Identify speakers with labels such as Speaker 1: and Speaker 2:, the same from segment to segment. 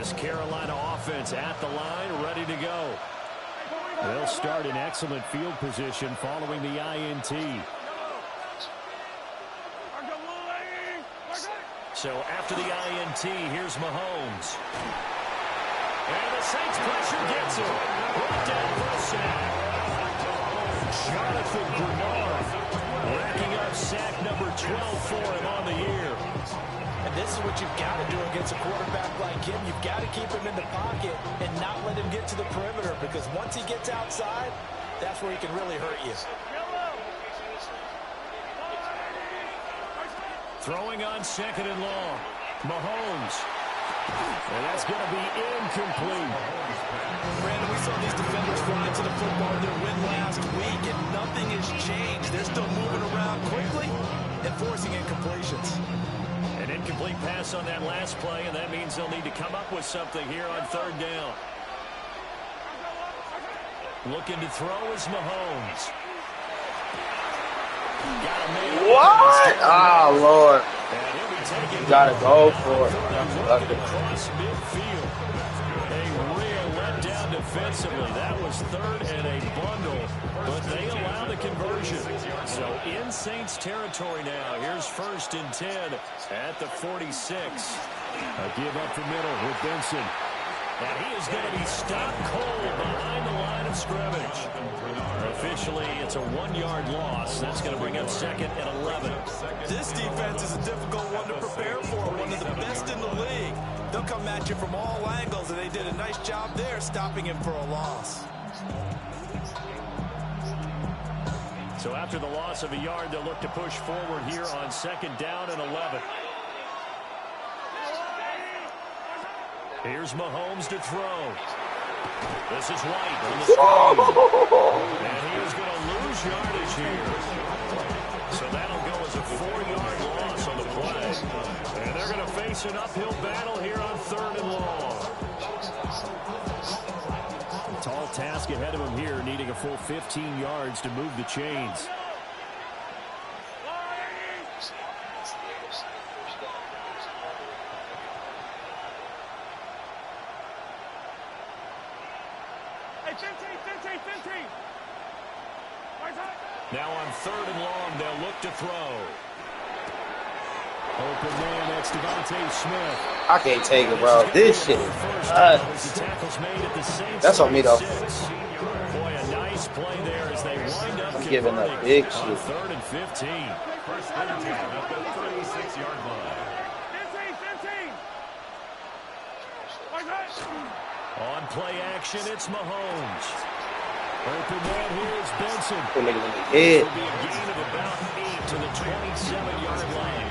Speaker 1: this Carolina offense at the line, ready to go. They'll start in excellent field position following the INT. So after the INT, here's Mahomes. And the Saints pressure gets him. Brought down for a sack. Jonathan Grenard racking up sack number 12 for him on the year.
Speaker 2: And this is what you've got to do against a quarterback like him. You've got to keep him in the pocket and not let him get to the perimeter, because once he gets outside, that's where he can really hurt you.
Speaker 1: Throwing on second and long. Mahomes. And that's going to be incomplete.
Speaker 2: Brandon, we saw these defenders fly to the football in their win last week, and nothing has changed. They're still moving around quickly and forcing incompletions.
Speaker 1: An incomplete pass on that last play, and that means they'll need to come up with something here on third down. Looking to throw is Mahomes.
Speaker 3: What? Oh, Lord. Got to go for it.
Speaker 1: Across midfield. A real letdown defensively. That was third and a bundle, but they allow the conversion. So in Saints territory now. Here's first and 10 at the 46. A give up the middle with Benson. And he is going to be stopped cold behind the line of scrimmage. Officially, it's a 1-yard loss. That's going to bring up second and 11.
Speaker 2: This defense is a difficult one to prepare for, one of the best in the league. They'll come at you from all angles, and they did a nice job there stopping him for a loss.
Speaker 1: So after the loss of a yard, they'll look to push forward here on second down and 11. Here's Mahomes to throw. This is White on the screen. And he is going to lose yardage here. So that'll go as a 4-yard loss on the play. And they're going to face an uphill battle here on third and long. Tall task ahead of him here, needing a full 15 yards to move the chains. Now on third and long, they'll look to throw. Open man, that's Devontae Smith.
Speaker 3: I can't take it, bro. This shit. That's on me, though.
Speaker 1: Boy, a nice play there as they wind up
Speaker 3: giving up big shit.
Speaker 1: Third and 15. First and 10 at the 36-yard line. On play action, it's Mahomes. Open man, here's Benson.
Speaker 3: Put niggas in the head.
Speaker 1: This will be a gain of about 8 to the 27-yard line.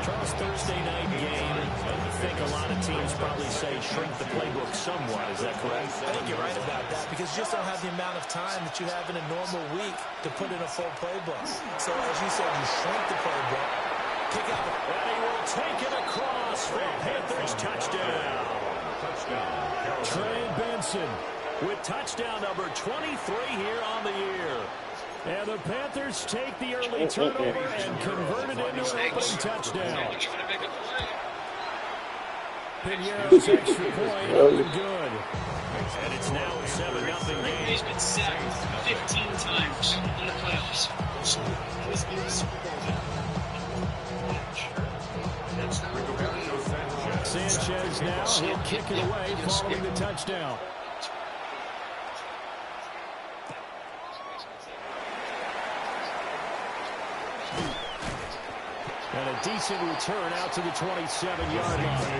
Speaker 1: Charles, Thursday night game. I think a lot of teams probably say shrink the playbook somewhat. Is that correct?
Speaker 2: I think you're right about that, because you just don't have the amount of time that you have in a normal week to put in a full playbook. So as you said, you shrink the playbook. Kick out.
Speaker 1: And he will take it across for a Panthers touchdown. Trey Benson with touchdown number 23 here on the year. And the Panthers take the early turnover and convert it into an opening touchdown. Pinheiro's extra point open good. And it's now a 7-0 game.
Speaker 4: He's been sacked 15 times in the playoffs. So this is
Speaker 1: Sanchez now, he'll kick it away following the touchdown. And a decent return out to the 27-yard line.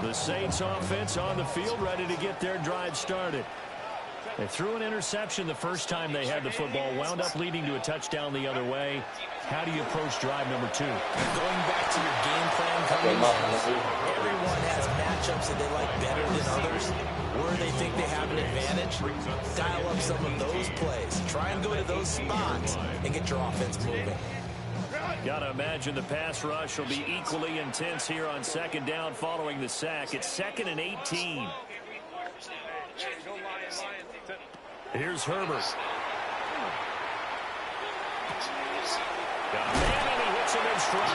Speaker 1: The Saints offense on the field, ready to get their drive started. They threw an interception the first time they had the football, wound up leading to a touchdown the other way. How do you approach drive number 2?
Speaker 2: Going back to your game plan coming up, everyone has matchups that they like better than others, where they think they have an advantage. Dial up some of those plays. Try and go to those spots and get your offense moving.
Speaker 1: Got to imagine the pass rush will be equally intense here on second down following the sack. It's second and 18. Here's Herbert. Got a man, and he hits him in stride.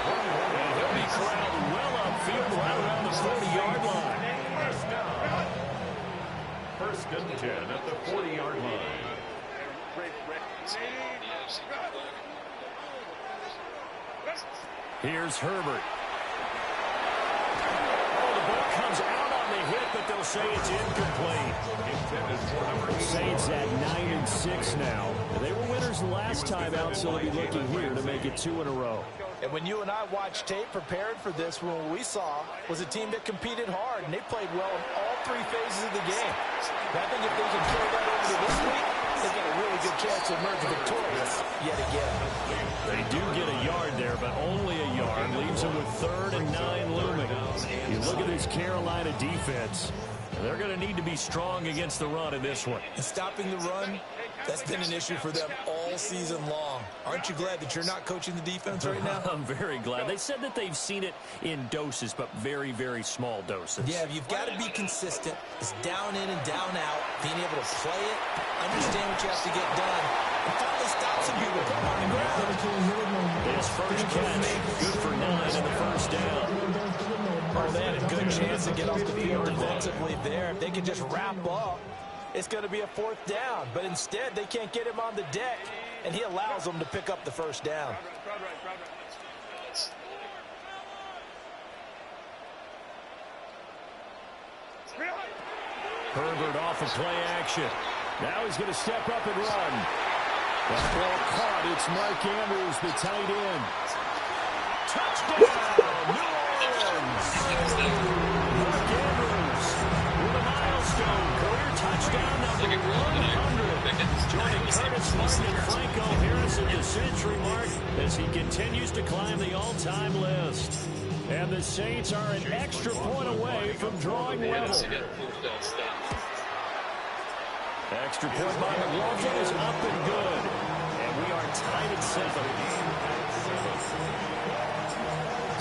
Speaker 1: And he'll be corralled well upfield right around the 40-yard line.
Speaker 5: First and 10 at the 40-yard line.
Speaker 1: Here's Herbert. Oh, the ball comes out on the hit, but they'll say it's incomplete. Saints at 9-6 now. They were winners last time out, so they'll be looking here to make it 2 in a row.
Speaker 2: And when you and I watched tape prepared for this, what we saw was a team that competed hard, and they played well in all 3 phases of the game. And I think if they can carry that over to this week, they've got a really good chance to emerge victorious yet again.
Speaker 1: They do get a yard there, but only a yard. Leaves them with 3rd and 9 looming. You look at this Carolina defense. They're going to need to be strong against the run in this one.
Speaker 2: And stopping the run, that's been an issue for them all season long. Aren't you glad that you're not coaching the defense right now?
Speaker 1: I'm very glad. They said that they've seen it in doses, but very, very small doses.
Speaker 2: Yeah, you've got to be consistent. It's down in and down out. Being able to play it, understand what you have to get done, and finally stop some people from on the ground.
Speaker 1: This first catch, good for 9 in the first down.
Speaker 2: Oh, they had a good chance to get off the field defensively there. If they could just wrap up, it's going to be a 4th down. But instead, they can't get him on the deck, and he allows them to pick up the first down.
Speaker 1: Herbert off of play action. Now he's going to step up and run. The ball caught. It's Mark Andrews, the tight end. Touchdown, New Orleans. Mark Andrews with a milestone career touchdown number 100. Joining Curtis Martin and Franco Harris at the century mark as he continues to climb the all-time list. And the Saints are an extra point away from drawing level. Extra point by McLaughlin is up and good. And we are tied at 7.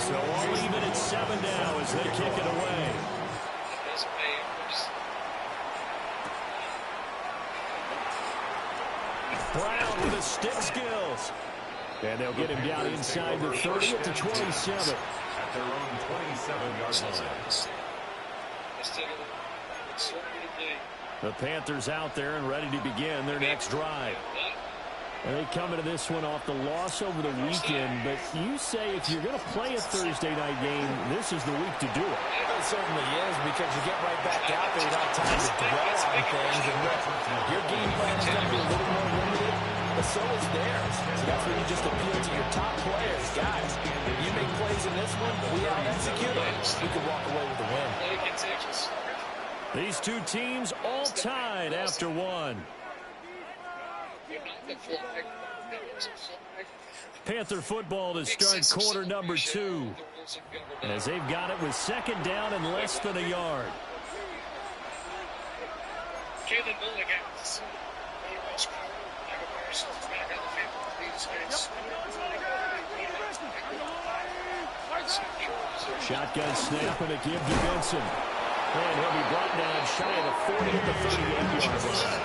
Speaker 1: So all even at 7 now as they kick it away. Brown with the stick skills. And they'll get him down inside the 30 at the 27.
Speaker 5: At their own 27-yard line.
Speaker 1: The Panthers out there and ready to begin their next drive. And they come into this one off the loss over the weekend, but you say if you're going to play a Thursday night game, this is the week to do it.
Speaker 2: It certainly is, because you get right back out there, you don't have time to dwell on things, and your game plan is going to be a little more limited, but so is theirs. So that's when you just appeal to your top players. Guys, you make plays in this one, we out-execute it, we can walk away with the win.
Speaker 1: These two teams all tied after 1. Panther football to start quarter number 2. As they've got it with 2nd down and less than a yard. Shotgun snap and a give to Benson. And he'll be brought down shy of the 40 at the 38-yard line.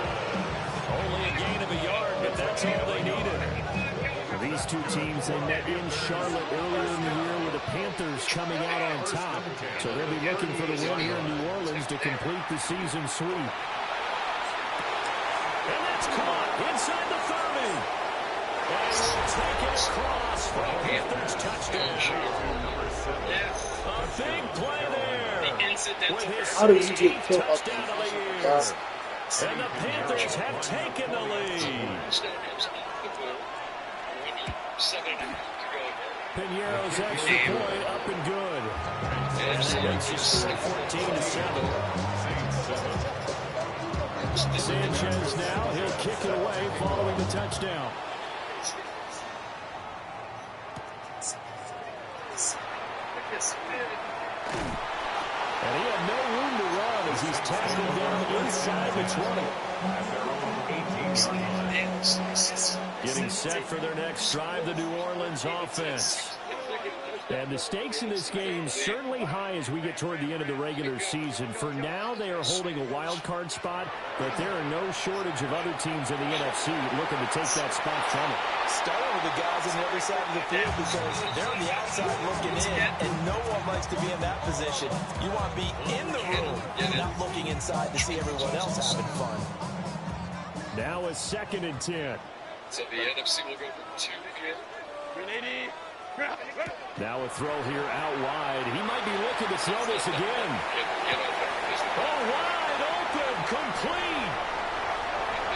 Speaker 1: Only a gain of a yard, but that's all they needed. These two teams, they met in Charlotte earlier in the year with the Panthers coming out on top. So they'll be looking for the win here in New Orleans to complete the season sweep. And that's caught inside the 30. And we'll take it across for a Panthers touchdown. A big play there. With his 16th touchdown of the year. And the Panthers have taken the lead. Piñeiro's extra point up and good. Makes his score 14-7. Sanchez now, he'll kick it away following the touchdown. And he had no room to run as he's tackled down inside the 20. Getting set for their next drive, the New Orleans offense. And the stakes in this game certainly high as we get toward the end of the regular season. For now, they are holding a wild card spot, but there are no shortage of other teams in the NFC looking to take that spot from it.
Speaker 2: Starting with the guys on the other side of the field because they're on the outside looking in, and no one likes to be in that position. You want to be in the room, not looking inside to see everyone else having fun.
Speaker 1: Now a 2nd and 10.
Speaker 4: So the NFC will go for 2 again.
Speaker 1: Now a throw here out wide. He might be looking to throw this again. Oh, wide open, complete.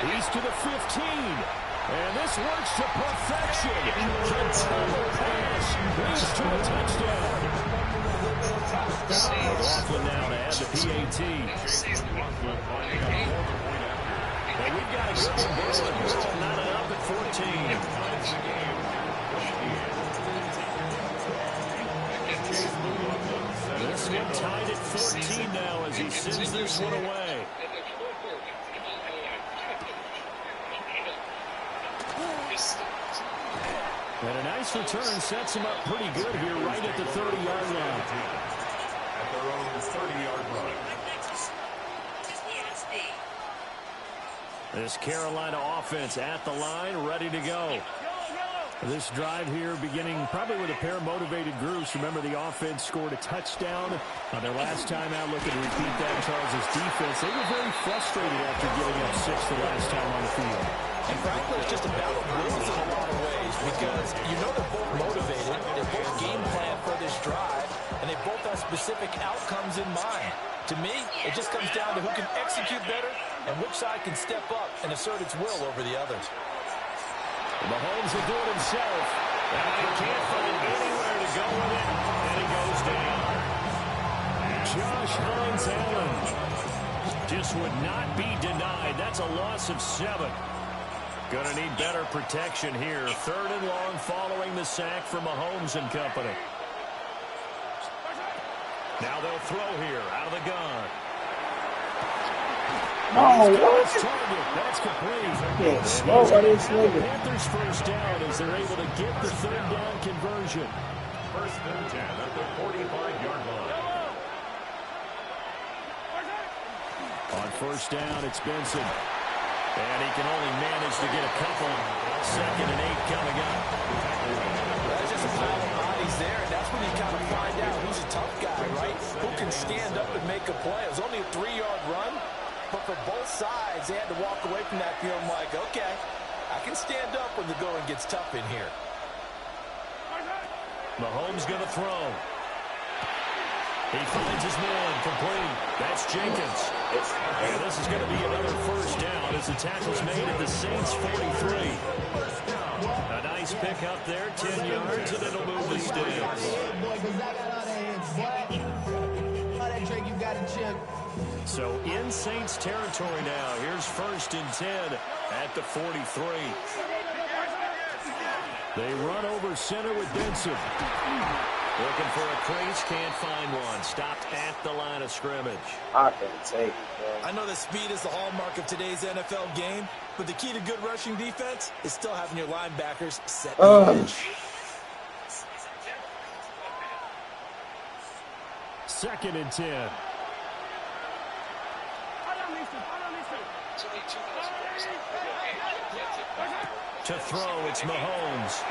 Speaker 1: He's to the 15. And this works to perfection. The double pass leads to a touchdown. McLaughlin now to add the PAT. And we've got a good one. Not enough at 14. This one tied at 14 now as he sends this one away. And a nice return sets him up pretty good here right at the 30-yard line.
Speaker 5: At their own 30-yard line.
Speaker 1: This Carolina offense at the line, ready to go. This drive here beginning probably with a pair of motivated groups. Remember, the offense scored a touchdown on their last time out. Looking to repeat that. Charles' defense, they were very frustrated after giving up 6 the last time on the field.
Speaker 2: And frankly, it's just a battle of wills in a lot of ways because you know they're both motivated, they're both game plan for this drive, and they both have specific outcomes in mind. To me, it just comes down to who can execute better and which side can step up and assert its will over the others.
Speaker 1: Mahomes will do it himself. And he can't find anywhere to go with it. And he goes down. Josh Hines-Allen just would not be denied. That's a loss of 7. Going to need better protection here. 3rd and long following the sack from Mahomes and company. Now they'll throw here out of the gun.
Speaker 3: No, what?
Speaker 1: That's complete.
Speaker 3: Yeah, slow, I didn't slow it.
Speaker 1: Panthers first down as they're able to get the 3rd down conversion.
Speaker 5: 1st and 10 at the 45-yard line.
Speaker 1: On 1st down, it's Benson. And he can only manage to get a couple. 2nd and 8 coming up.
Speaker 2: That's just a pile of bodies there, and that's when you kind of find out who's a tough guy, right? Who can stand up and make a play. It was only a 3-yard run, but for both sides, they had to walk away from that feeling like, okay, I can stand up when the going gets tough in here.
Speaker 1: Mahomes going to throw. He finds his man, complete. That's Jenkins. And this is going to be another 1st down as the tackle's made at the Saints' 43. A nice pick up there, 10 yards, and it'll move the sticks. So in Saints territory now. Here's 1st and 10 at the 43. They run over center with Benson. Looking for a crease, can't find one. Stopped at the line of scrimmage.
Speaker 3: I can't take it, man.
Speaker 2: I know that speed is the hallmark of today's NFL game, but the key to good rushing defense is still having your linebackers set the edge.
Speaker 1: 2nd and 10. To throw, it's Mahomes.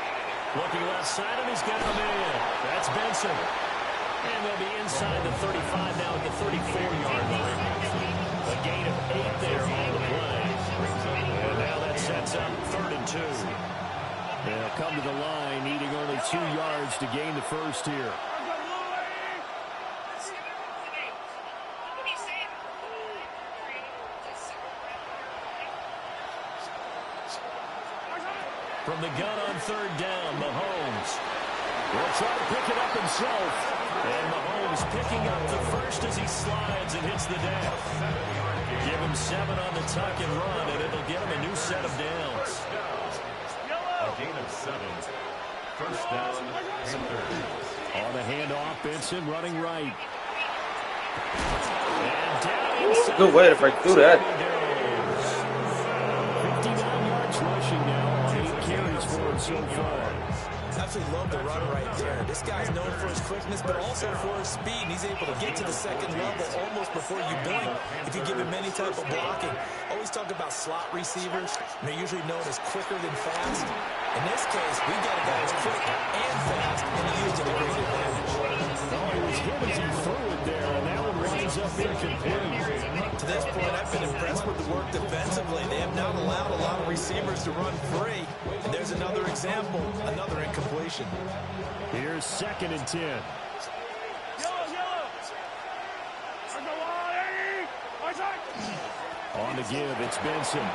Speaker 1: Looking left side, and he's got a man. That's Benson. And they'll be inside the 35 now at the 34-yard line. A gain of 8 there on the play. And now that sets up 3rd and 2. They'll come to the line, needing only 2 yards to gain the 1st here. From the gun on 3rd down, Mahomes will try to pick it up himself. And Mahomes picking up the 1st as he slides and hits the deck. Give him 7 on the tuck and run, and it'll get him a new set of downs.
Speaker 5: A gain of 7. 1st down, Panthers.
Speaker 1: On the handoff, Benson running right. And down inside.
Speaker 3: Good way to break through that.
Speaker 1: 59 yards rushing now on 8 carries for him so far.
Speaker 2: Absolutely love the run right there. This guy's known for his quickness, but also for his speed. And he's able to get to the second level almost before you blink if you give him any type of blocking. Always talk about slot receivers. And they're usually known as quicker than fast. In this case, we got a guy who's quick and fast, and he used it to great advantage.
Speaker 1: Oh, he was hit as he threw it there, and that one winds up incomplete.
Speaker 2: To this point, I've been impressed with the work defensively. They have not allowed a lot of receivers to run free. And there's another example, another incompletion.
Speaker 1: Here's 2nd and 10. On the give, it's Benson.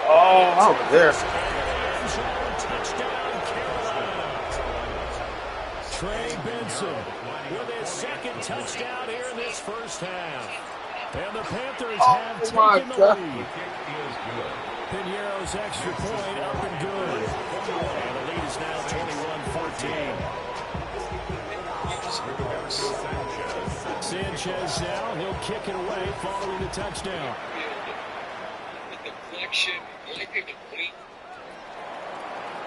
Speaker 3: Oh, over there.
Speaker 1: Touchdown, Carolina. Trey Benson with his 2nd touchdown here in this first half. And the Panthers have taken the lead. Piñeiro's extra point up and good. And the lead is now 21-14. Sanchez now, he'll kick it away following the touchdown.
Speaker 4: The deflection, like a complete.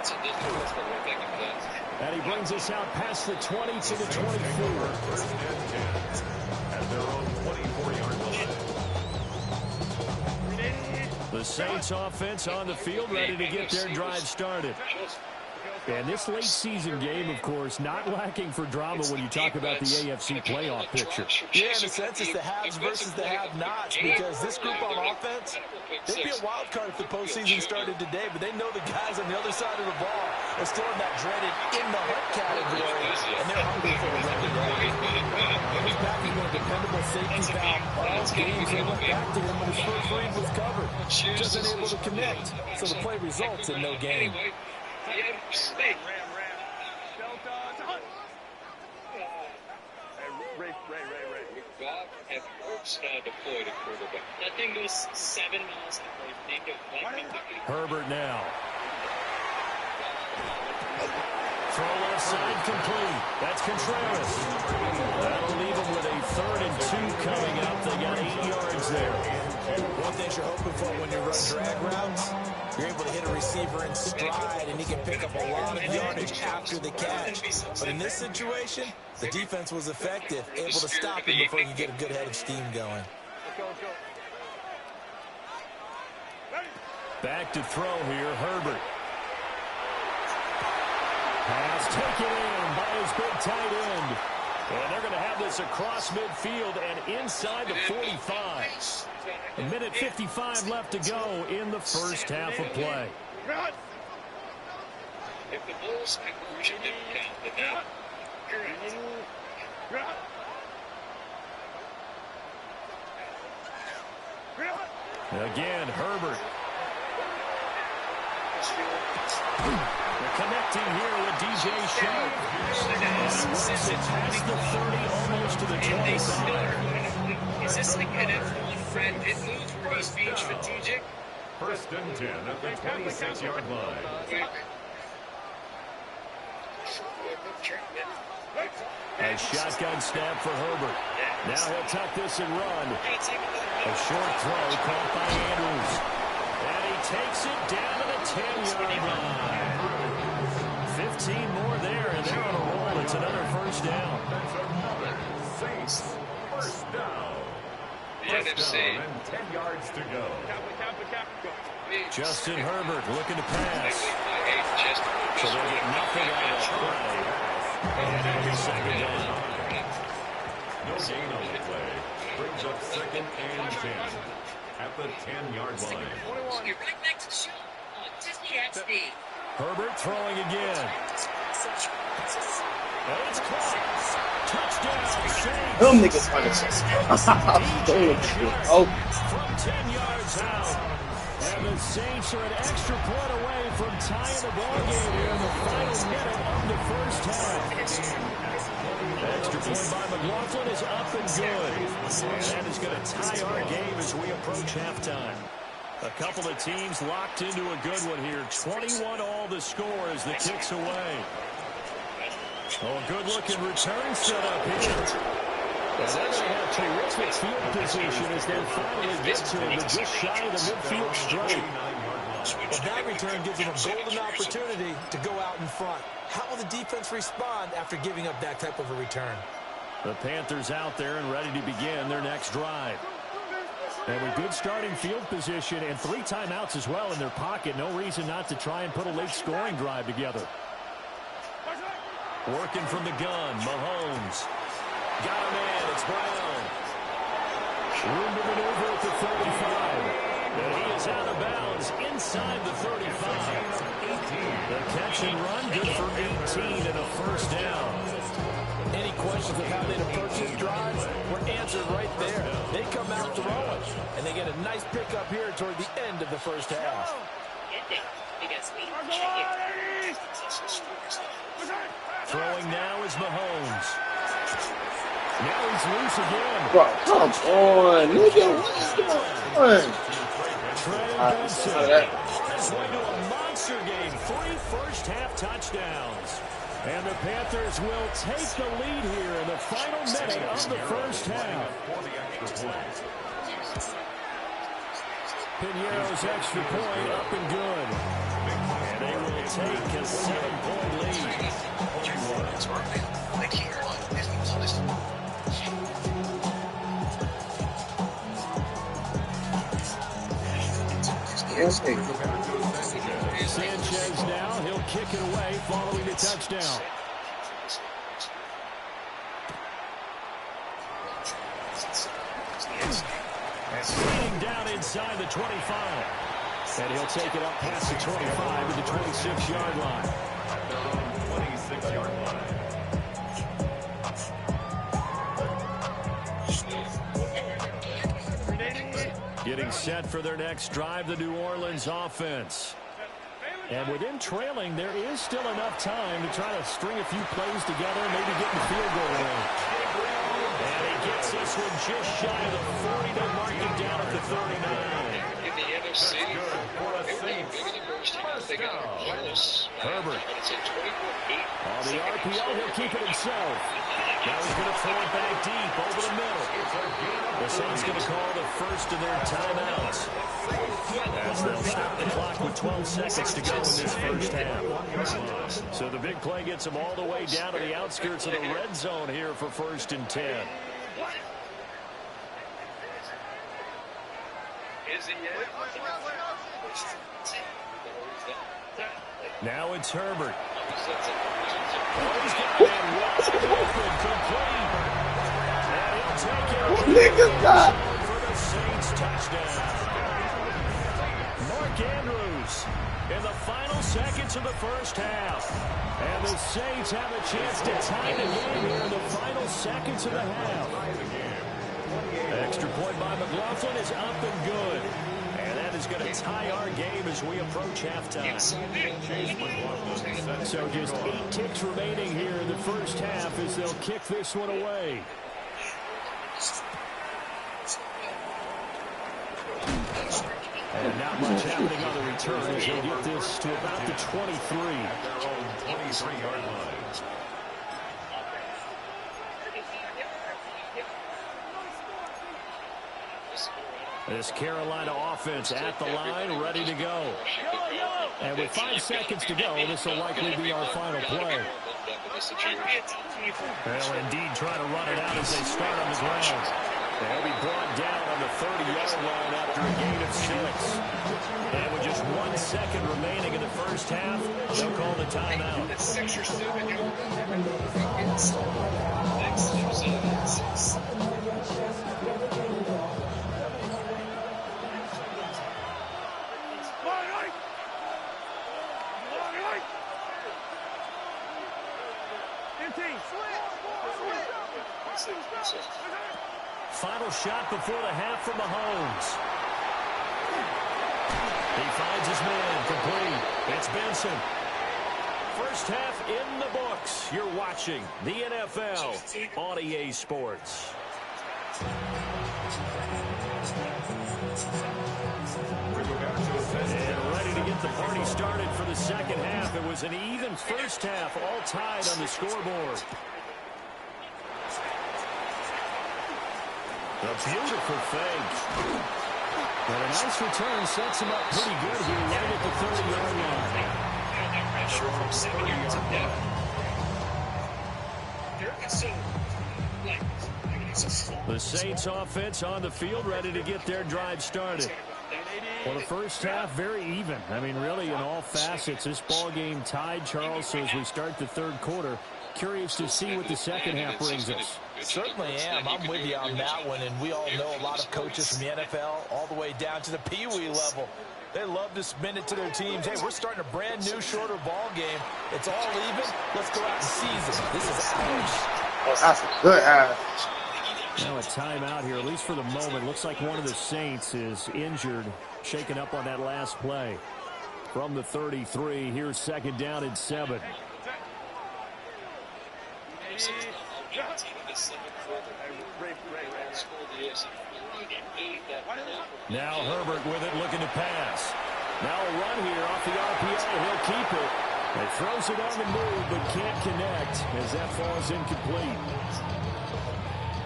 Speaker 4: So this is what's going to work back and forth.
Speaker 1: And he brings us out past the 20 to the 24.
Speaker 5: At their own 24-yard line.
Speaker 1: The Saints offense on the field, ready to get their drive started. And this late season game, of course, not lacking for drama when you talk about the AFC playoff picture.
Speaker 2: Yeah, in a sense, it's the haves versus the have-nots, because this group on offense, they'd be a wild card if the postseason started today, but they know the guys on the other side of the ball are still in that dreaded in-the-hunt category, and they're hungry for the record. He's back in one dependable safety valve all games. They went back to him when his first read was covered. Just unable to connect, so the play results in no gain.
Speaker 4: Deployed a quarterback. That thing goes 7 miles an hour.
Speaker 1: Herbert now. Throw left side complete. That's Contreras. That'll leave him with a 3rd and 2 coming up. They got 8 yards there.
Speaker 2: One thing you're hoping for when you run drag routes, you're able to hit a receiver in stride, and he can pick up a lot of yardage after the catch. But in this situation, the defense was effective, able to stop him before you get a good head of steam going.
Speaker 1: Back to throw here, Herbert. Pass taken in by his big tight end. And they're going to have this across midfield and inside the 45. A minute 55 left to go in the first half of play.
Speaker 4: If the Bulls conclusion didn't count, then that
Speaker 1: Again, Herbert. They're connecting here with DJ Sharp. It's past the 30, almost to the 25.
Speaker 4: Is this like an F1 Brad Pitt move where he's being strategic?
Speaker 5: 1st and 10 at the 26-yard line.
Speaker 1: A shotgun snap for Herbert. Now he'll tuck this and run. A short throw caught by Andrews. And he takes it down to the 10-yard line. 15 more there, and they're on a roll. It's another first down.
Speaker 5: Saints, first down.
Speaker 4: NFC.
Speaker 5: And 10 yards to go.
Speaker 1: Justin Herbert looking to pass. So they'll get nothing out of that play. And it'll be 2nd down.
Speaker 5: No gain on the play. Brings up 2nd and 10 at the 10-yard line.
Speaker 4: You're right next to show on Disney XD.
Speaker 1: Herbert throwing again. And it's caught. Touchdown.
Speaker 3: Them niggas oh.
Speaker 1: From 10 yards out. And the Saints are an extra point away from tying the ball game here in the final minute of the first half. Extra point by McLaughlin is up and good. And that is going to tie our game as we approach halftime. A couple of teams locked into a good one here. 21 all the score as the kick's away. Oh, good-looking return set up here. And they're going to have terrific field position as they finally get to him, but just shy of the midfield strike.
Speaker 2: Well, that return gives them a golden opportunity to go out in front. How will the defense respond after giving up that type of a return?
Speaker 1: The Panthers out there and ready to begin their next drive. And with good starting field position and 3 timeouts as well in their pocket, no reason not to try and put a late scoring drive together. Working from the gun, Mahomes. Got him in, it's Brown. Room to maneuver at the 35. And he is out of bounds inside the 35. The catch and run, good for 18 and a first down.
Speaker 2: Any questions of how they'd approach this drive were answered right there. They come out throwing, and they get a nice pickup here toward the end of the first half.
Speaker 1: Throwing now is Mahomes. Now he's loose again.
Speaker 3: Bro, come on, nigga. What you
Speaker 1: Trey Benson on his way to a monster game. 3 first-half touchdowns. And the Panthers will take the lead here in the final minute of the first half. Pinheiro's extra point up and good. And they will take a 7-point lead. Sanchez now, he'll kick it away following the touchdown. And sliding down inside the 25. And he'll take it up past the 25 to the 26-yard line.
Speaker 5: 26-yard line.
Speaker 1: Getting set for their next drive, the New Orleans offense. And with him trailing, there is still enough time to try to string a few plays together and maybe get the field goal range. And he gets this one just shy of the 40. They mark him down at the 39.
Speaker 4: In the NFC, everything big in the first half. They got close.
Speaker 1: Herbert.
Speaker 4: But it's a 24-8.
Speaker 1: On the RPO, he'll keep it himself. Now he's going to throw it back deep over the middle. The Saints going to call the first of their timeouts, as they'll stop the clock with 12 seconds to go in this first half. So the big play gets them all the way down to the outskirts of the red zone here for 1st and 10. Now it's Herbert. He's got it wide open, complete. And he'll take it for the Saints touchdown. Mark Andrews in the final seconds of the first half. And the Saints have a chance to tie the game here in the final seconds of the half. Extra point by McLaughlin is up and good. And that is going to tie our game as we approach halftime. So just 8 ticks remaining here in the first half as they'll kick this one away. And not much happening on the return as they get this to about the 23.
Speaker 5: Their own 23-yard line.
Speaker 1: This Carolina offense at the line, ready to go. And with 5 seconds to go, this will likely be our final play. They'll indeed try to run it out as they start on the ground. They'll be brought down on the 30-yard line after a gain of 6. And with just 1 second remaining in the first half, they'll call the timeout.
Speaker 4: 6 or 7 yards.
Speaker 1: Final shot before the half from Mahomes. He finds his man, complete. It's Benson. First half in the books. You're watching the NFL on EA Sports. And ready to get the party started for the second half. It was an even first half, all tied on the scoreboard. A beautiful fake. But a nice return sets him up pretty good here right at the 30-yard line.
Speaker 4: Pressure from 7 yards of depth.
Speaker 1: The Saints offense on the field, ready to get their drive started. Well, the first half, very even. I mean, really, in all facets, this ball game tied, Charles. So as we start the third quarter, curious to see what the second half brings us.
Speaker 2: Certainly am. I'm with you on that one, and we all know a lot of coaches from the NFL all the way down to the Pee-wee level. They love to spin it to their teams. Hey, we're starting a brand new, shorter ball game. It's all even. Let's go out and seize it. This is ours.
Speaker 3: That's a good ass.
Speaker 1: Now a timeout here, at least for the moment. Looks like one of the Saints is injured, shaken up on that last play. From the 33, here's second down and 7. Now Herbert with it, looking to pass. Now a run here off the RPO. He'll keep it. He throws it on the move, but can't connect as that falls incomplete.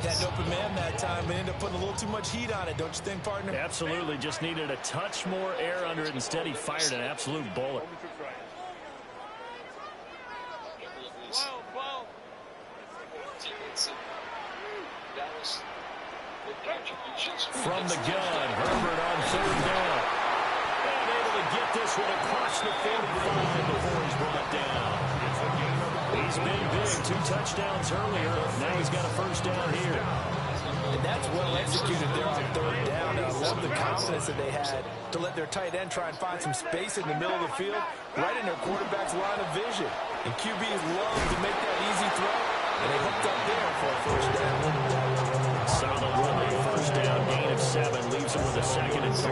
Speaker 2: Had an open man that time, but ended up putting a little too much heat on it, don't you think, partner?
Speaker 1: Absolutely. Just needed a touch more air under it. Instead, he fired an absolute bullet. From the gun, Herbert on third down. And able to get this one across the 45 before he's brought down. He's been big. 2 touchdowns earlier. Now he's got a first down here.
Speaker 2: And that's well executed there on third down. I love the confidence that they had to let their tight end try and find some space in the middle of the field, right in their quarterback's line of vision. And QBs love to make that easy throw, and they hooked up there for a first down.
Speaker 1: Solid run there. First down, gain of 7. Leaves him with a second and 3.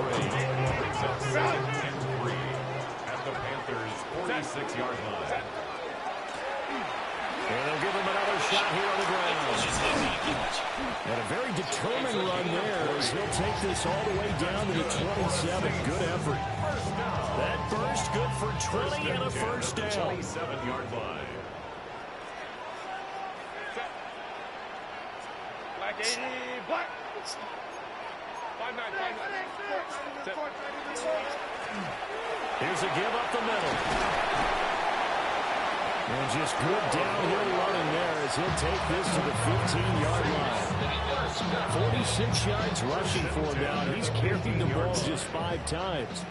Speaker 5: At the Panthers' 46-yard line.
Speaker 1: And they'll give him another shot here on the ground. And a very determined run there as he'll take this all the way down to the 27. Good effort. That burst good for 20 and a first down.
Speaker 5: 27-yard line.
Speaker 6: Black 80, black. 5-9.
Speaker 1: Here's a give up the middle. And just good downhill running there as he'll take this to the 15-yard line. 46 yards rushing for him now. He's carried the ball just 5 times.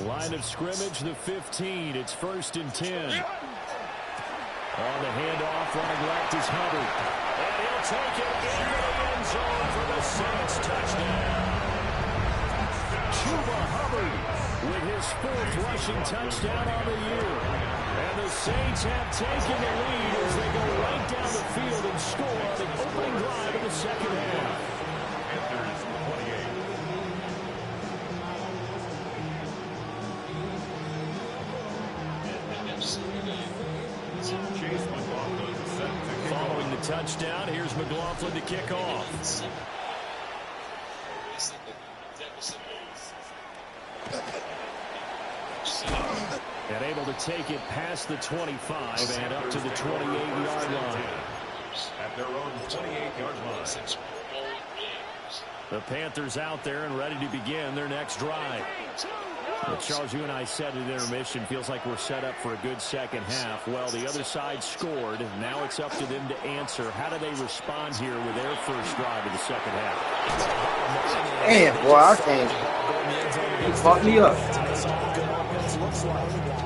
Speaker 1: Line of scrimmage, the 15. It's first and 10. On the handoff, running left is Hubbard. And he'll take it into the end zone for the Saints touchdown. Chuba Hubbard with his 4th rushing touchdown on the year. And the Saints have taken the lead as they go right down the field and score on the opening drive of the second half.
Speaker 5: Panthers 28. Chase McLaughlin set to kick
Speaker 1: Following the touchdown, here's McLaughlin to kick off. And able to take it past the 25 and up to the 28-yard line.
Speaker 5: at their own 28-yard line.
Speaker 1: The Panthers out there and ready to begin their next drive. Well, Charles, you and I said at intermission, feels like we're set up for a good second half. Well, the other side scored. Now it's up to them to answer. How do they respond here with their first drive of the second half?
Speaker 3: Damn, boy, I can't. You fucked me up.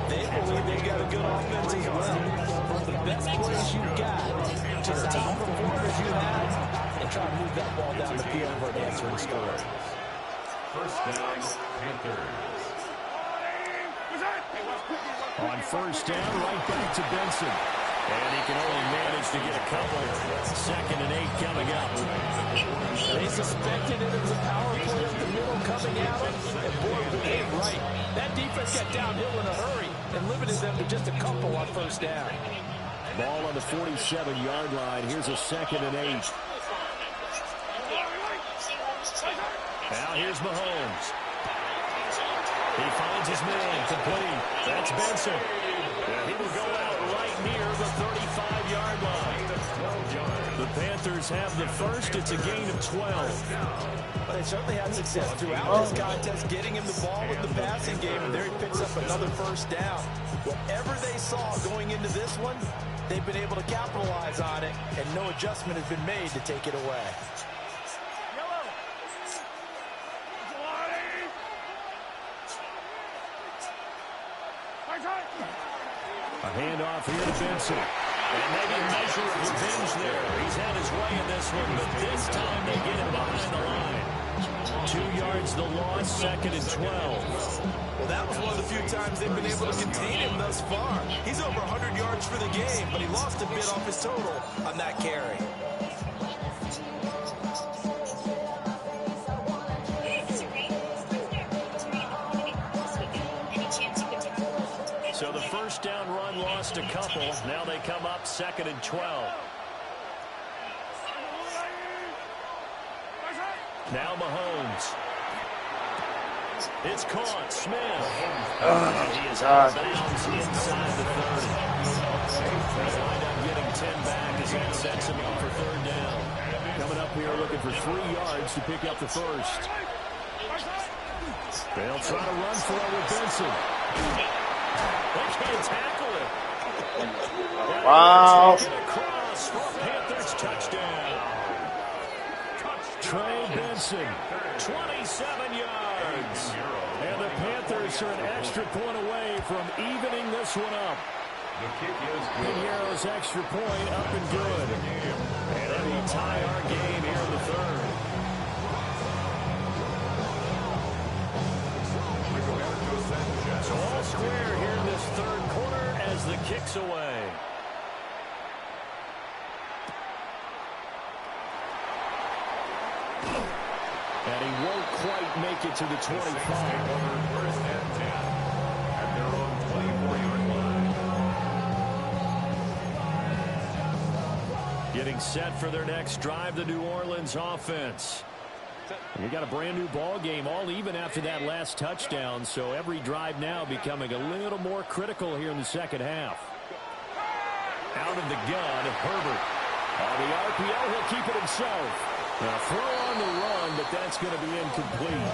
Speaker 2: They believe they've got a good offense as well. From the best players you've got to the top performers you have, and try to move that ball down the field for an answering score.
Speaker 5: First down, Panthers.
Speaker 1: On first down, right back to Benson. And he can only manage to get a couple. 2nd and 8 coming up.
Speaker 2: They suspected it was a power play up the middle coming at them. And boy, we ain't right. That defense got downhill in a hurry and limited them to just a couple on first down.
Speaker 1: Ball on the 47-yard line. Here's a 2nd and 8. Now here's Mahomes. He finds his man, complete. That's Benson. And he will go out right near the 35-yard line. The Panthers have the first. It's a gain of 12.
Speaker 2: But they certainly had success throughout this contest, getting him the ball in the passing game, and there he picks up another first down. Whatever they saw going into this one, they've been able to capitalize on it, and no adjustment has been made to take it away.
Speaker 1: A handoff here to Benson. And maybe a measure of revenge there. He's had his way in this one, but this time they get him behind the line. 2 yards the loss, 2nd and 12.
Speaker 2: Well, that was one of the few times they've been able to contain him thus far. He's over 100 yards for the game, but he lost a bit off his total on that carry.
Speaker 1: So the first down run lost a couple. Now they come up 2nd and 12. Now Mahomes. It's caught. Smith. And he is out of bounds inside the 30. They'll wind up getting 10 back as that sets him up for 3rd down. Coming up here looking for 3 yards to pick up the first. They'll try to run for it with Benson. They can't tackle it.
Speaker 3: Wow.
Speaker 1: Across for Panthers touchdown. Trey Benson, 27 yards. And the Panthers are an extra point away from evening this one up. Pinheiro's extra point up and good. And that will tie our game here in the 3rd. So all square here in this 3rd quarter as the kick's away. And he won't quite make it to the 25. Getting set for their next drive, the New Orleans offense. We got a brand new ball game, all even after that last touchdown, so every drive now becoming a little more critical here in the 2nd half. Out of the gun, Herbert. On the RPO, he'll keep it himself. Now throw on the run, but that's going to be incomplete.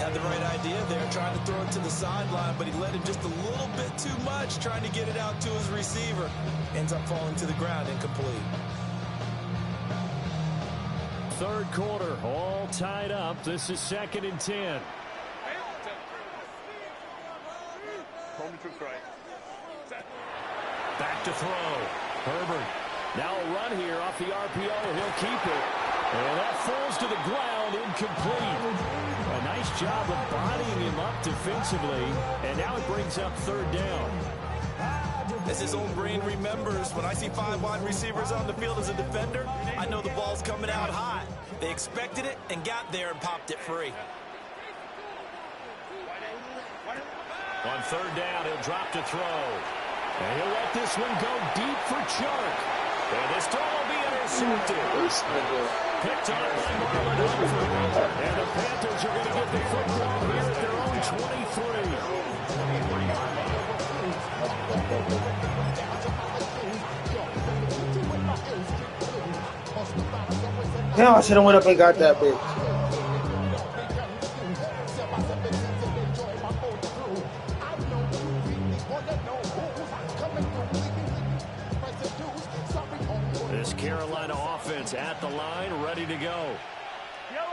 Speaker 2: Had the right idea there, trying to throw it to the sideline, but he let him just a little bit too much, trying to get it out to his receiver. Ends up falling to the ground, incomplete.
Speaker 1: 3rd quarter, all tied up. This is 2nd and 10. Back to throw. Herbert. Now a run here off the RPO. He'll keep it. And that falls to the ground, incomplete. A nice job of bodying him up defensively. And now it brings up 3rd down.
Speaker 2: As his own brain remembers, when I see 5 wide receivers on the field as a defender, I know the ball's coming out hot. They expected it and got there and popped it free.
Speaker 1: On 3rd down, he'll drop to throw. And he'll let this one go deep for Chark. And this throw will be intercepted. Picked up by Marlon Humphrey. And the Panthers are going to get the football here at their own 23.
Speaker 3: Damn, I should have went up and got that bitch.
Speaker 1: This Carolina offense at the line, ready to go.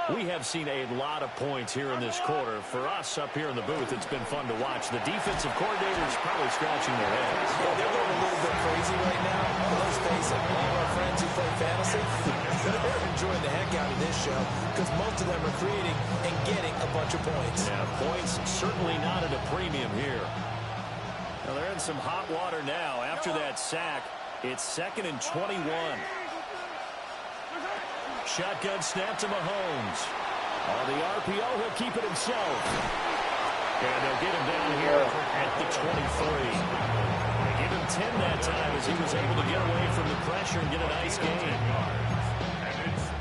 Speaker 1: We have seen a lot of points here in this quarter. For us up here in the booth, it's been fun to watch. The defensive coordinators probably scratching their heads.
Speaker 2: Yeah, they're going a little bit crazy right now. But let's face it, all of our friends who play fantasy, they're enjoying the heck out of this show because most of them are creating and getting a bunch of points.
Speaker 1: Yeah, points certainly not at a premium here. Now they're in some hot water now. After that sack, it's 2nd and 21. Shotgun snap to Mahomes. On the RPO, he'll keep it himself. And they'll get him down here at the 23. They give him 10 that time as he was able to get away from the pressure and get a nice gain.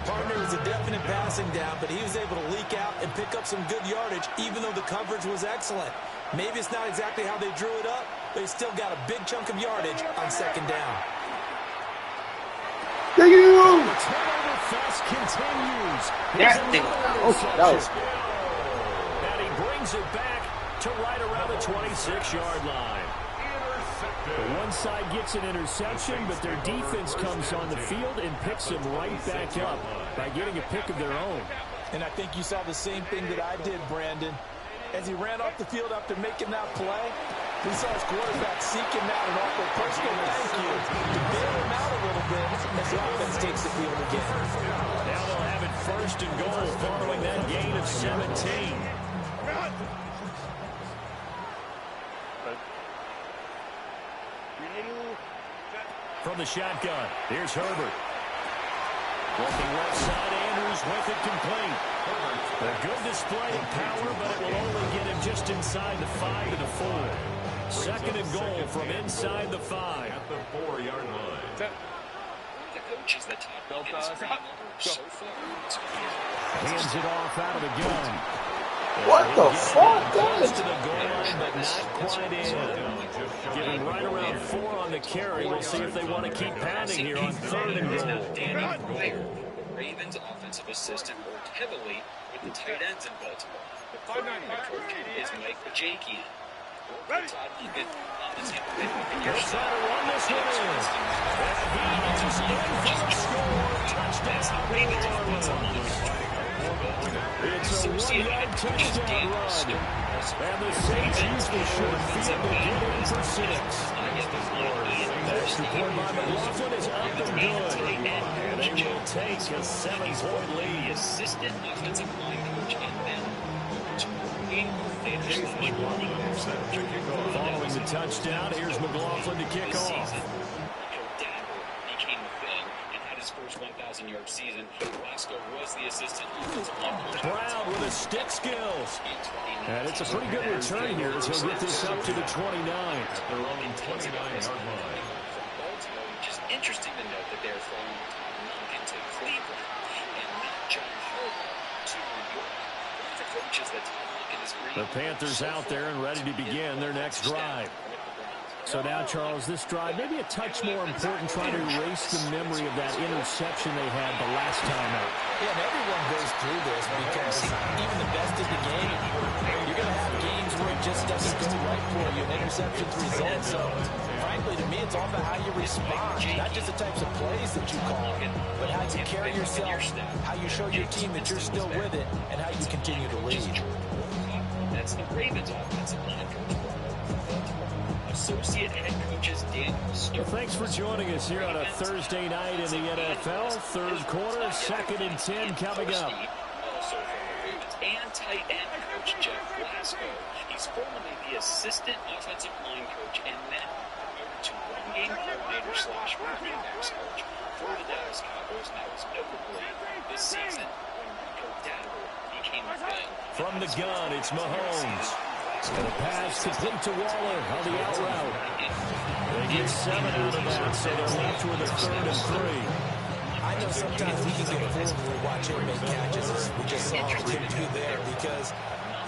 Speaker 2: Partner was a definite passing down, but he was able to leak out and pick up some good yardage, even though the coverage was excellent. Maybe it's not exactly how they drew it up, but he still got a big chunk of yardage on 2nd down.
Speaker 3: Thank you.
Speaker 1: turnover fest continues.
Speaker 3: That thing. Okay, that was.
Speaker 1: And he brings it back to right around the 26-yard line. One side gets an interception, but their defense comes on the field and picks them right back up by getting a pick of their own.
Speaker 2: And I think you saw the same thing that I did, Brandon. As he ran off the field after making that play, we saw his quarterback seeking out an awkward personal thank you to bail him out a little bit as the offense takes the field again.
Speaker 1: Now they'll have it first and goal following that gain of 17. From the shotgun, here's Herbert. Looking left side, Andrews with it complete. A good display of power, but it will only get him just inside the 5 to the 4. Second and goal from inside the 5.
Speaker 5: At the 4-yard line.
Speaker 4: The coaches that taught me so far.
Speaker 1: Hands it off out of the gun.
Speaker 3: What the fuck?
Speaker 1: Close to the goal line, but not quite in. Getting right around 4 on the carry. We'll see if they want to keep pounding here on third and goal.
Speaker 4: Danny Blair, Ravens offensive assistant, worked heavily with the tight ends in Baltimore. The quarterback coach is Mike Bajakian.
Speaker 1: Let's try to run this one in. And he is in for the score. Touchdown. It's a 1-yard touchdown run. And the Saints use the short field to get in for 6. Extra point by McLaughlin is up and good. And they will take a 7-point lead.
Speaker 4: Assistant offensive line coach and then
Speaker 1: following the touchdown, here's McLaughlin to kick off.
Speaker 4: Became the thing and had his first 1,000-yard season. Glasgow was the assistant offensive line coach.
Speaker 1: Brown with his stick skills. And it's a pretty good return here as he'll get this up to the 29.
Speaker 5: At their own 29-yard line.
Speaker 4: Which is interesting to note that they're from Lincoln to Cleveland and not John Harbaugh to New York. The coaches that Lincoln is bringing.
Speaker 1: The Panthers out there and ready to begin their next drive. So now, Charles, this drive maybe a touch more important, trying to erase the memory of that interception they had the last time out.
Speaker 2: Yeah, and everyone goes through this because even the best in the game, you're going to have games where it just doesn't go right for you, and interceptions result. So, frankly, to me, it's all about how you respond, not just the types of plays that you call, but how you carry yourself, how you show your team that you're still with it, and how you continue to lead.
Speaker 4: That's the Ravens offensive line coach. Associate head coaches Daniel Stern.
Speaker 1: Well, thanks for joining us here on a Thursday night in the NFL. Third quarter, 2nd and 10 coming up.
Speaker 4: Also from the Ravens and tight end coach Jeff Glasgow. He's formerly the assistant offensive line coach and then moved to one-game coordinator / running backs coach for the Dallas Cowboys. That was notably this season when Rico Dabo became a thing.
Speaker 1: From the gun, it's Mahomes. And a pass complete to Waller on the out route. They get 7 out of that, so they're left with a 3rd and 3.
Speaker 2: I know sometimes we can get fooled when we watch him make catches, as we just saw him do there, because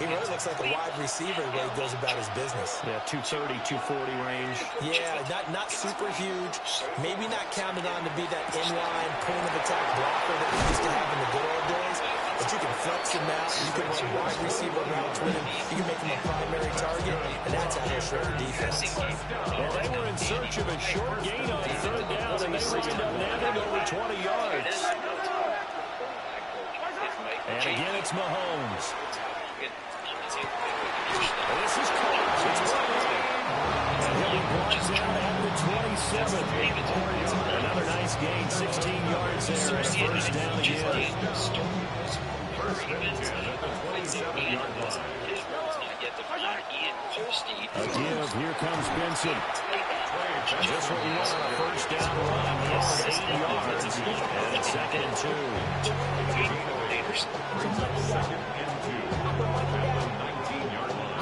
Speaker 2: he really looks like a wide receiver the way he goes about his business.
Speaker 1: Yeah, 230, 240 range.
Speaker 2: Yeah, not super huge. Maybe not counted on to be that inline point of attack blocker that we used to have in the good old days. But you can flex him out. You can run wide receiver routes with him. You can make him a primary target, and that's how he'll shred the defense.
Speaker 1: Well, they were in search of a short gain on 3rd down, and they ended up nabbing over 20 yards. And again, it's Mahomes. This is close. It's right. And he'll be brought down at the 27. Another nice gain, 16 yards there, and a first down again. A give, here comes Benson. Just what we want on a first down run. Yes, 8 yards. And it's 2nd and 2.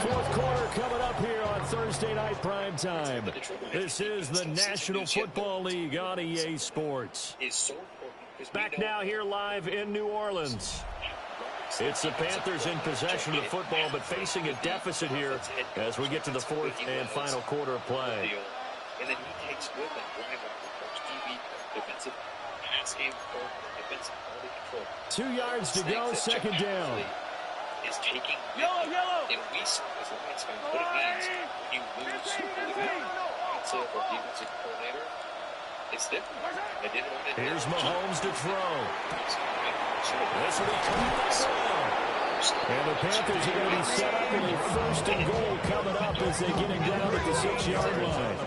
Speaker 1: Fourth quarter coming up here on Thursday night primetime. This is the National Football League on EA Sports. Back now here live in New Orleans. It's the Panthers in possession of the football, but facing a deficit here as we get to the 4th and final quarter of play.
Speaker 4: and then he takes with and drive off the first DB defensive pass game for defensive quality control.
Speaker 1: 2 yards to go, second down.
Speaker 4: Is taking and we saw as Lions fans what it means when you lose really good offensive or defensive coordinator. It's different. I didn't want to.
Speaker 1: Here's Mahomes to throw. This will be coming. And the Panthers are going to be set up with a first and goal coming up as they get him down at the 6-yard line.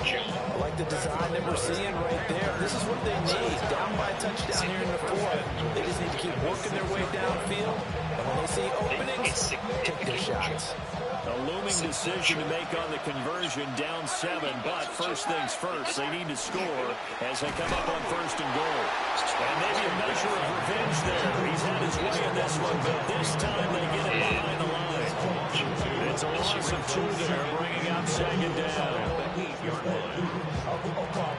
Speaker 2: I like the design that we're seeing right there. This is what they need. Down by a touchdown here in the fourth. They just need to keep working their way downfield. And when they see openings, take their shots.
Speaker 1: A looming decision to make on the conversion, down 7, but first things first, they need to score as they come up on first and goal. And maybe a measure of revenge there. He's had his way in this one, but this time they get it behind the line. It's a loss of 2 there, bringing up second down.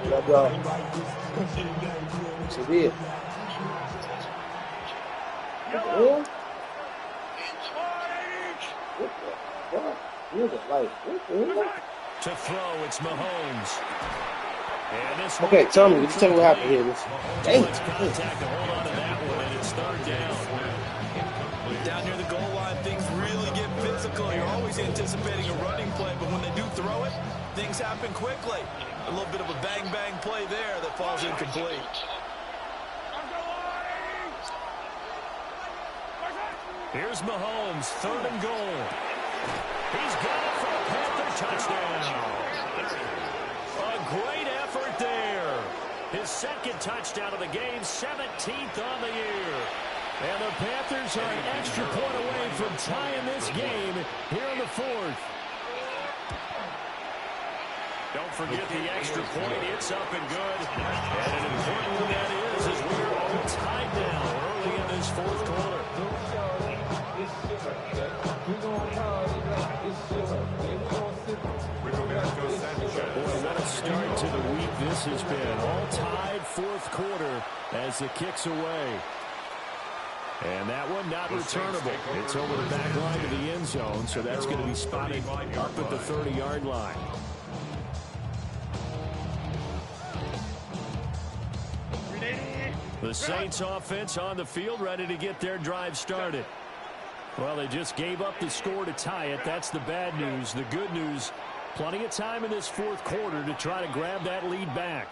Speaker 3: Let's go. Severe. Yeah.
Speaker 1: To throw, it's Mahomes. And this
Speaker 3: okay, tell me what happened here.
Speaker 1: Dang. Contact to hold on to that one, and it's third down.
Speaker 2: Down near the goal line, things really get physical. You're always anticipating a running play, but when they do throw it, things happen quickly. A little bit of a bang-bang play there that falls incomplete.
Speaker 1: Here's Mahomes, third and goal. He's got it for a Panther touchdown. A great effort there. His second touchdown of the game, 17th on the year. And the Panthers are an extra point away from tying this game here in the fourth. Don't forget the extra point. It's up and good. And an important one that is as we're all tied now early in this fourth quarter. Boy, what a start to the week this has been. All tied fourth quarter as the kick's away. And that one not returnable. It's over the back line to the end zone, so that's going to be spotted up at the 30-yard line. The Saints offense on the field, ready to get their drive started. Well, they just gave up the score to tie it. That's the bad news. The good news, plenty of time in this fourth quarter to try to grab that lead back.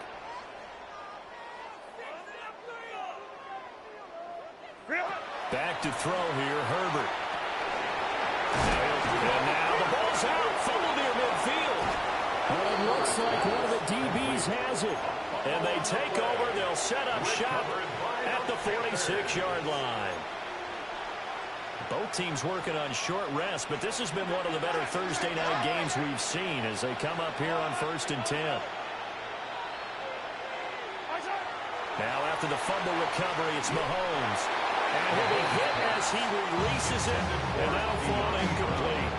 Speaker 1: Back to throw here, Herbert. And now the ball's out, fumble near midfield. Well, it looks like one of the DBs has it. And they take over. They'll set up shop at the 46-yard line. Both teams working on short rest, but this has been one of the better Thursday night games we've seen as they come up here on 1st and 10. Now after the fumble recovery, it's Mahomes. And he'll be hit as he releases it, and that'll fall incomplete.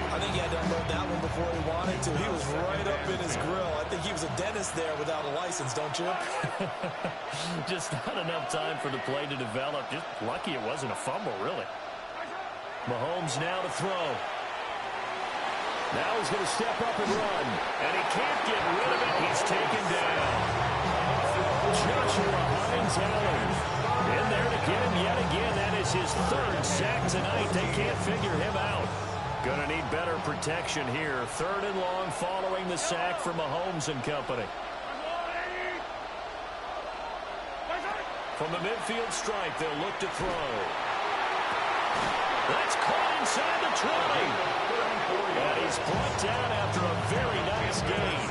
Speaker 2: I think he had to unload that one before he wanted to. He was right up in his grill. I think he was a dentist there without a license, don't you?
Speaker 1: Just not enough time for the play to develop. Just lucky it wasn't a fumble, really. Mahomes now to throw. Now he's going to step up and run. And he can't get rid of it. He's taken down. Joshua Hines-Allen in there to get him yet again. That is his third sack tonight. They can't figure him out. Going to need better protection here. Third and long following the sack from Mahomes and company. From the midfield stripe, they'll look to throw. That's caught inside the 20. And he's brought down after a very nice gain.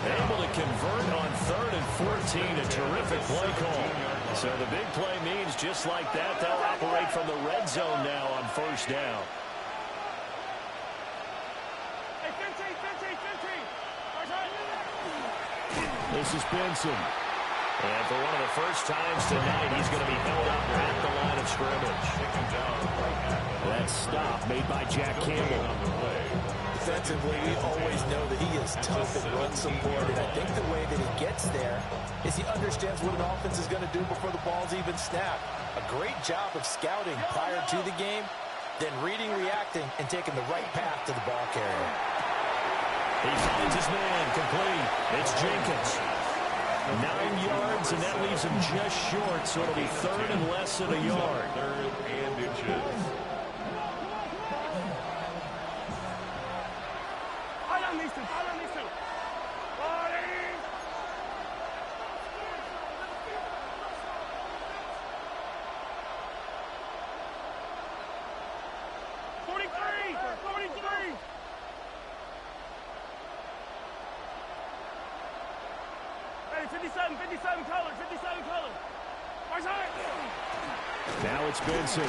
Speaker 1: Able to convert on 3rd and 14. A terrific play call. So the big play means just like that, they'll operate from the red zone now on 1st down. This is Benson. And for one of the first times tonight, he's going to be held up at the line of scrimmage. That stop made by Jack Campbell.
Speaker 2: Defensively, we always know that he is tough at run support, and I think the way that he gets there is he understands what an offense is going to do before the ball's even snapped. A great job of scouting prior to the game, then reading, reacting, and taking the right path to the ball carrier.
Speaker 1: He finds his man, complete. It's Jenkins. 9 yards, and that leaves him just short, so it'll be third and less than a yard.
Speaker 5: Third and inches.
Speaker 6: Hold on these two. Hold on these two. 43. Hey, 57 color.
Speaker 1: Now it's Benson.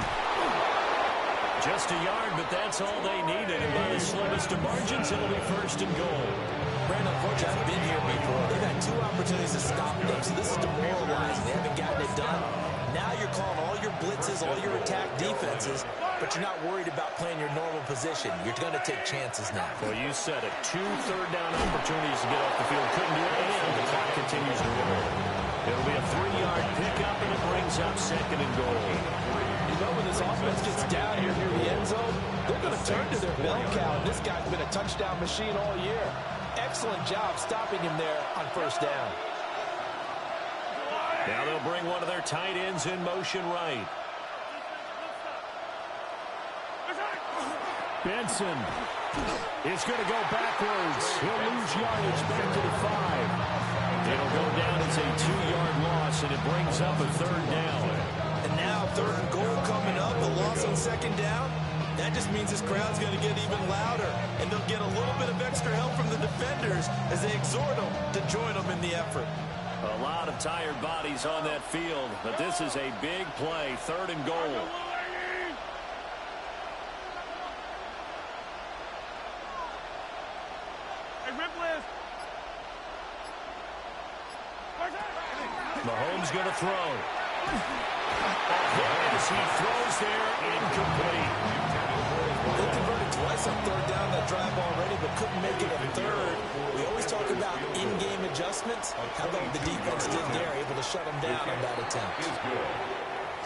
Speaker 1: Just a yard, but that's all they needed. And by the slimmest of margins, it'll be first and goal.
Speaker 2: Brandon, unfortunately, I've been here before. They've had 2 opportunities to stop them, so this is demoralizing. They haven't gotten it done. Now you're calling all your blitzes, all your attack defenses, but you're not worried about playing your normal position. You're going to take chances now.
Speaker 1: Well, you said it. 2 third-down opportunities to get off the field. Couldn't do it, and the clock continues to roll. It'll be a 3-yard pickup, and it brings up second and goal.
Speaker 7: You know, when this offense gets down here near the end zone, they're going to turn to their bell cow. This guy's been a touchdown machine all year. Excellent job stopping him there on first down.
Speaker 1: Now they'll bring one of their tight ends in motion right. Benson is going to go backwards. He'll lose yardage back to the 5. It'll go down as a 2-yard loss, and it brings up a third down.
Speaker 2: And now third and goal coming up, the loss on second down. That just means this crowd's going to get even louder, and they'll get a little bit of extra help from the defenders as they exhort them to join them in the effort.
Speaker 1: A lot of tired bodies on that field, but this is a big play, third and goal. Mahomes going to throw. As he throws there, incomplete.
Speaker 2: They converted twice on third down that drive already, but couldn't make it a third. We always talk about in-game adjustments. How about the defense did there, able to shut them down on that attempt.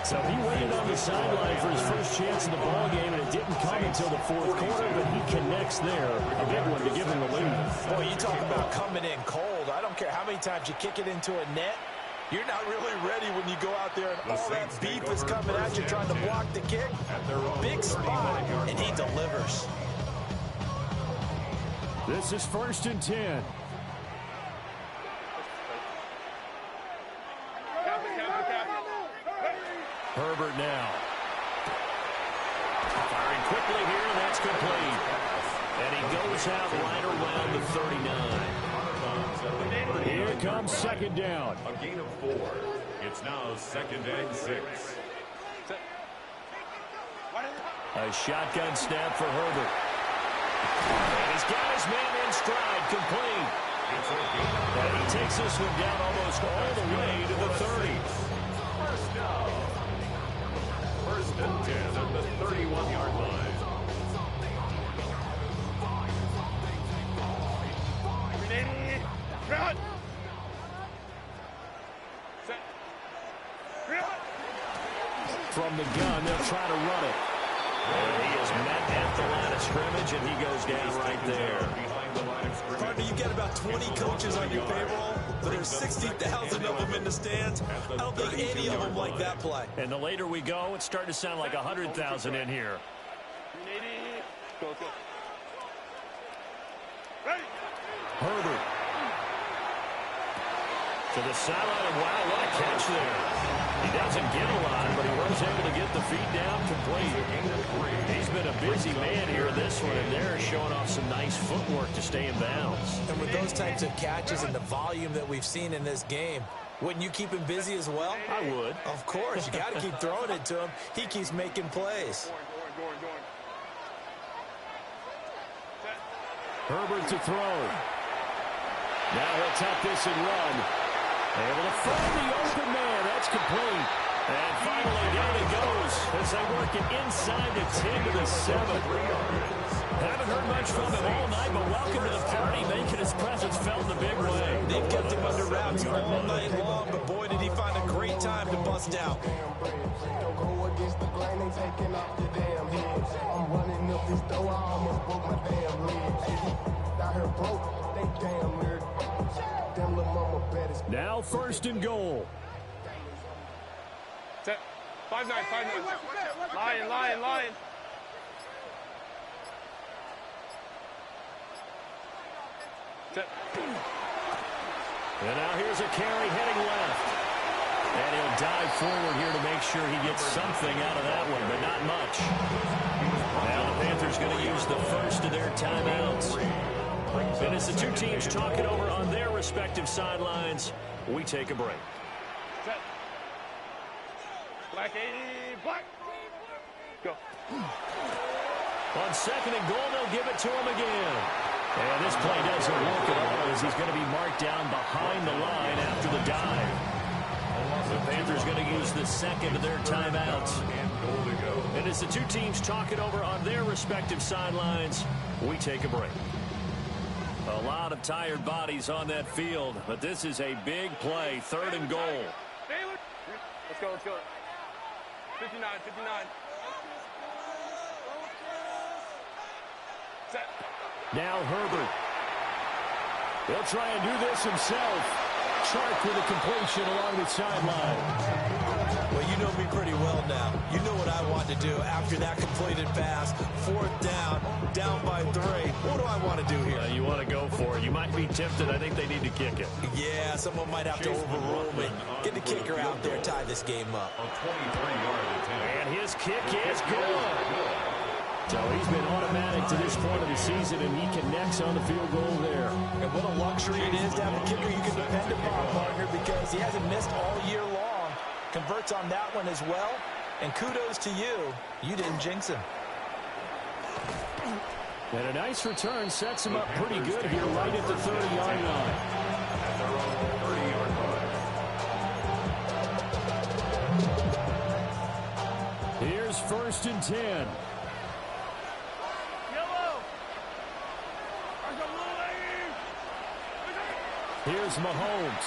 Speaker 1: So he waited on the sideline for his first chance in the ballgame, and it didn't come until the fourth quarter, but he connects there. A big one to give him the lead.
Speaker 7: Boy, you talk about coming in cold. I don't care how many times you kick it into a net. You're not really ready when you go out there and all that beef is coming at you trying to block the kick. Big spot, and he delivers.
Speaker 1: This is first and 10. Herbert now. Firing quickly here, and that's complete. And he goes out right around the 39. Here comes second down.
Speaker 5: A gain of 4. It's now second and 6.
Speaker 1: A shotgun snap for Herbert. And he's got his man in stride, complete. And he takes this one down almost all the way to the 30.
Speaker 5: First and 10 at the 31-yard line.
Speaker 1: From the gun, they'll try to run it. And he is met at the line of scrimmage, and he goes down right there.
Speaker 2: Partner, you get about 20 coaches on your payroll, but there's 60,000 of them in the stands. I don't think any of them like that play.
Speaker 1: And the later we go, it's starting to sound like 100,000 in here. Herbert. To the sideline, wow, what a catch there. He doesn't get a lot, but he was able to get the feet down complete. He's been a busy man here this one, and they're showing off some nice footwork to stay in bounds.
Speaker 2: And with those types of catches and the volume that we've seen in this game, wouldn't you keep him busy as well?
Speaker 1: I would.
Speaker 2: Of course. You got to keep throwing it to him. He keeps making plays.
Speaker 1: Herbert to throw. Now he'll tuck this and run. Able to find the open man. That's complete. And finally down it goes as they work it inside the 10 to the 7. Haven't heard much from him all night, but welcome to the party, making his presence felt in a big way.
Speaker 2: They've kept him under
Speaker 7: routes all night long, but boy, did he find a great time to bust out.
Speaker 1: Now 1st and goal.
Speaker 6: Set. 5-9, 5-9. Lion. Set.
Speaker 1: And now here's a carry heading left. And he'll dive forward here to make sure he gets something out of that one, but not much. Now the Panthers going to use the first of their timeouts. And as the two teams talk it over on their respective sidelines, we take a break.
Speaker 6: Set. Black 80, black. Go.
Speaker 1: On 2nd and goal, they'll give it to him again. And this play doesn't work at all as he's going to be marked down behind the line after the dive. The Panthers going to use the 2nd of their timeouts. And as the two teams talk it over on their respective sidelines, we take a break. A lot of tired bodies on that field, but this is a big play, 3rd and goal.
Speaker 6: Let's go. 59. Set.
Speaker 1: Now Herbert. He'll try and do this himself. Chark with a completion along the sideline.
Speaker 7: Well, you know me pretty well now. You know what I want to do after that completed pass. 4th down by 3. What do I want to do here?
Speaker 1: You want to go for it. You might be tempted. I think they need to kick it.
Speaker 7: Yeah, someone might have to overrule me. Get the kicker out there, tie this game up.
Speaker 1: And his kick is good. So he's been automatic to this point of the season, and he connects on the field goal there.
Speaker 7: And what a luxury it is to have a kicker you can depend upon, partner, because he hasn't missed all year long. Converts on that one as well. And kudos to you. You didn't jinx him.
Speaker 1: And a nice return sets him up pretty good here right at the 30-yard line. Here's 1st and 10. Here's Mahomes.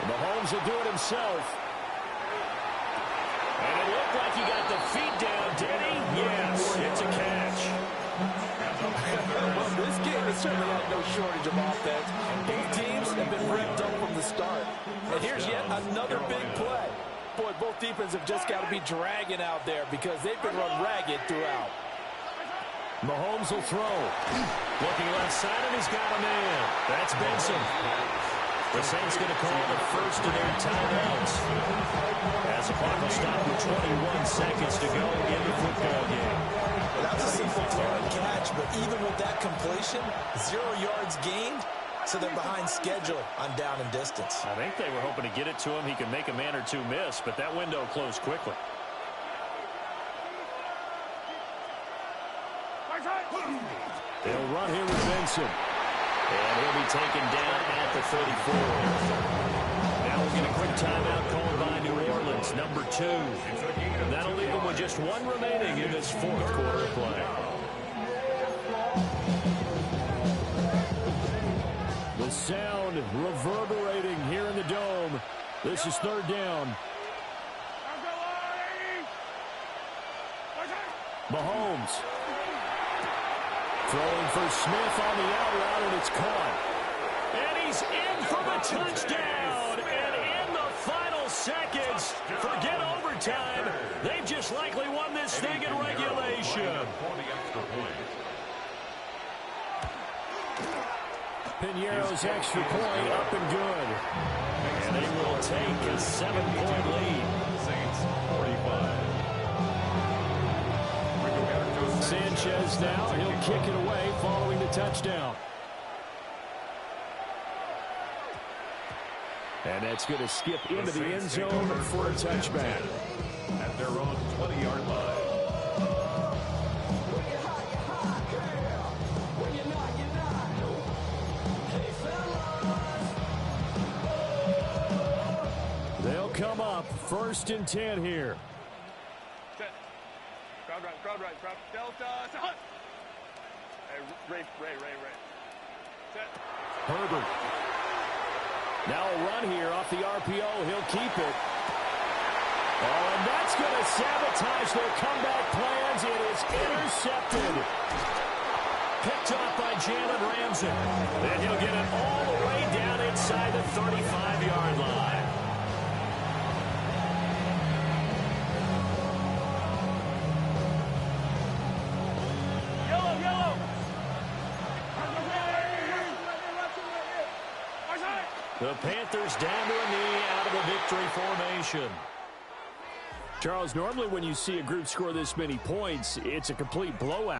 Speaker 1: Mahomes will do it himself. And it looked like he got the feet down, did he? Yes, it's a catch.
Speaker 8: Well, this game has certainly had no shortage of offense. Both teams have been revved up from the start. And here's yet another big play. Boy, both defenses have just got to be dragging out there because they've been run ragged throughout.
Speaker 1: Mahomes will throw. Looking left side, and he's got a man. That's Benson. The Saints going to call the first of their timeouts. As the clock will stop with 21 seconds to go in the football game.
Speaker 7: Well, that was a simple throw and catch, but even with that completion, 0 yards gained, so they're behind schedule on down and distance.
Speaker 1: I think they were hoping to get it to him. He could make a man or two miss, but that window closed quickly. They'll run here with Benson. And he'll be taken down at the 34. Now we'll get a quick timeout called by New Orleans, number 2. And that'll leave them with just 1 remaining in this 4th quarter of play. The sound reverberating here in the dome. This is 3rd down. Mahomes. Throwing for Smith on the out route, and it's caught. And he's in for the touchdown. And in the final seconds, forget overtime. They've just likely won this thing in regulation. Piñeiro's extra point up and good. And they will take a 7-point lead.
Speaker 5: Saints 45.
Speaker 1: Sanchez now, he'll kick it away following the touchdown. And that's going to skip into the end zone for a touchback.
Speaker 5: At their own 20-yard line.
Speaker 1: They'll come up 1st and 10 here.
Speaker 6: Set. Crowd right. Delta. Set. Hey, Ray. Set.
Speaker 1: Herbert. Now a run here off the RPO. He'll keep it. Oh, and that's going to sabotage their comeback plans. It is intercepted. Picked off by Jalen Ramsey. And he'll get it all the way down inside the 35-yard line. The Panthers down to a knee out of the victory formation. Charles, normally when you see a group score this many points, it's a complete blowout.